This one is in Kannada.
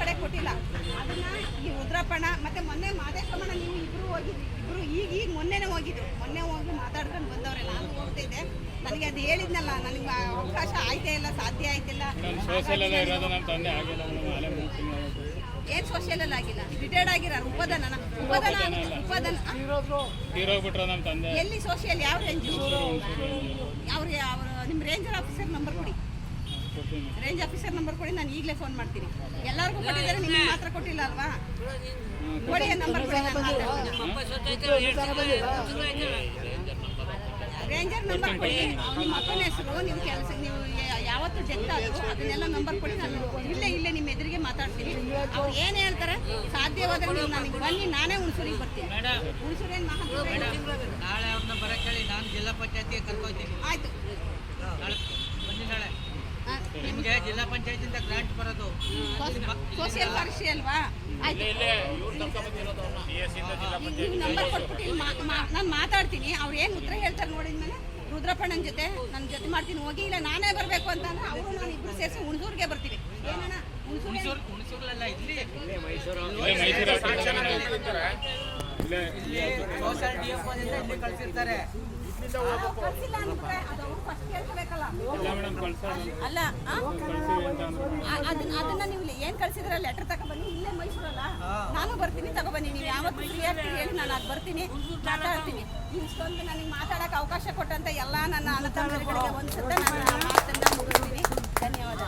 ಕಡೆ ಕೊಟ್ಟಿಲ್ಲ. ಅದನ್ನ ಈ ರುದ್ರಪ್ಪಣ್ಣ ಮತ್ತೆ ಮೊನ್ನೆ ಮಾದೇಶಮ್ಮಣ್ಣ ನೀವು ಇಬ್ರು ಹೋಗಿದ್ರಿ, ಇಬ್ರು ಈಗ ಮೊನ್ನೆನೇ ಹೋಗಿದ್ರು, ಮೊನ್ನೆ ಹೋಗಿ ಮಾತಾಡ್ಕೊಂಡು ಬಂದವ್ರೆ. ನಾನು ಹೋಗ್ತಿದ್ದೆ, ನನಗೆ ಅದು ಹೇಳಿದ್ನಲ್ಲ, ನನಗೆ ಅವಕಾಶ ಆಯ್ತೇ ಇಲ್ಲ, ಸಾಧ್ಯ ಆಯ್ತಿಲ್ಲ. ಏನು ಸೋಷಿಯಲ್ ಅಲ್ಲಿ ಆಗಿಲ್ಲ, ರಿಟೈರ್ಡ್ ಆಗಿರೋ ಉಪದಾನ ಎಲ್ಲಿ ಸೋಷಿಯಲ್ ಯಾವ ರೇಂಜ್ ಅವ್ರಿಗೆ ನಿಮ್ಮ ರೇಂಜರ್ ಆಫೀಸರ್ ನಂಬರ್ ಕೊಡಿ, ರೇಂಜ್ ಆಫೀಸರ್ ನಂಬರ್ ಕೊಡಿ, ನಾನು ಈಗಲೇ ಫೋನ್ ಮಾಡ್ತೀನಿ. ಎಲ್ಲರಿಗೂ ಕೊಟ್ಟಿದ್ದಾರೆ, ನಿಮಗೆ ಮಾತ್ರ ಕೊಟ್ಟಿಲ್ಲ ಅಲ್ವಾ? ಕೊಡಿ ನಂಬರ್ ಕೊಡಿ, ರೇಂಜರ್ ನಂಬರ್ ಕೊಡಿ, ನಿಮ್ಮ ಅಪ್ಪನ ಹೆಸರು, ನಿಮ್ಮ ಕೆಲಸ, ನೀವು ಯಾವತ್ತು ಡೆತ್ ಆದರೂ ಅದನ್ನೆಲ್ಲ ನಂಬರ್ ಕೊಡಿ. ನಾನು ಇಲ್ಲೇ ನಿಮ್ಮ ಎದುರಿಗೆ ಮಾತಾಡ್ತೀನಿ. ಅವ್ರು ಏನು ಹೇಳ್ತಾರೆ ಸಾಧ್ಯವಾದರೆ ನೀವು ನನಗೆ ಬನ್ನಿ, ನಾನೇ ಹುಣಸೂರಿಗೆ ಬರ್ತೀನಿ. ಹುಣಸೂರೇನು ನಾಳೆ ಅವ್ರನ್ನ ಬರಕ್ಕೆ ಹೇಳಿ, ನಾನು ಜಿಲ್ಲಾ ಪಂಚಾಯತಿಗೆ ಕರ್ಕೊಳ್ತೀನಿ. ಆಯಿತು, ಬನ್ನಿ ನಾಳೆ. ನಿಮಗೆ ಜಿಲ್ಲಾ ಪಂಚಾಯತಿಂದ ಗ್ರಾಂಟ್ ಬರೋದು ಸೋಷಿಯಲ್ ಪರೀಕ್ಷೆ ಅಲ್ವಾ? ಆಯ್ತು, ನಂಬರ್ ಕೊಟ್ಬಿಟ್ಟು ನಾನು ಮಾತಾಡ್ತೀನಿ. ಅವ್ರು ಏನು ಉತ್ತರ ಹೇಳ್ತಾರೆ ನೋಡಿದ್ಮೇಲೆ ರುದ್ರಪ್ಪಣ್ಣನ ಜೊತೆ ನನ್ನ ಜೊತೆ ಮಾಡ್ತೀನಿ. ಹೋಗಿ ಇಲ್ಲ ನಾನೇ ಬರಬೇಕು ಅಂತಂದ್ರೆ ಅವರು ನಾನು ಇಬ್ಬರು ಸೇರಿಸಿ ಹುಣಸೂರಿಗೆ ಬರ್ತೀವಿ. ಏನಣ್ಣ ಹುಣಸೂರಲ್ಲ, ಇಲ್ಲಿ ಕಳ್ಸಿರ್ತಾರೆ. ಕಳ್ಸಿಲ್ಲ ಅಂದ್ರೆ ಅದು ಅವ್ರು ಫಸ್ಟ್ ಕೇಳ್ಕೋಬೇಕಲ್ಲ. ಅಲ್ಲ, ಅದನ್ನ ನೀವು ಏನು ಕಳ್ಸಿದ್ರ ಲೆಟರ್ ತಗೊಬನ್ನಿ, ಇಲ್ಲೇ ಮೈಸೂರಲ್ಲ, ನಾನು ಬರ್ತೀನಿ, ತಗೊಬನ್ನಿ. ನೀವು ಯಾವತ್ತು ಫ್ರೀ ಆಗ್ತೀರಿ ಹೇಳಿ, ನಾನು ಅದು ಬರ್ತೀನಿ, ಮಾತಾಡ್ತೀನಿ. ಇಷ್ಟೊಂದು ನನಗೆ ಮಾತಾಡೋಕೆ ಅವಕಾಶ ಕೊಟ್ಟಂತ ಎಲ್ಲ ನನ್ನ ಅಣ್ಣ ತಮ್ಮಗಳಿಗೆ ಒಂದು ಸತ್ತ ನಾನು ಮಾತನ್ನ ಮುಗಿಸ್ತೀನಿ. ಧನ್ಯವಾದ.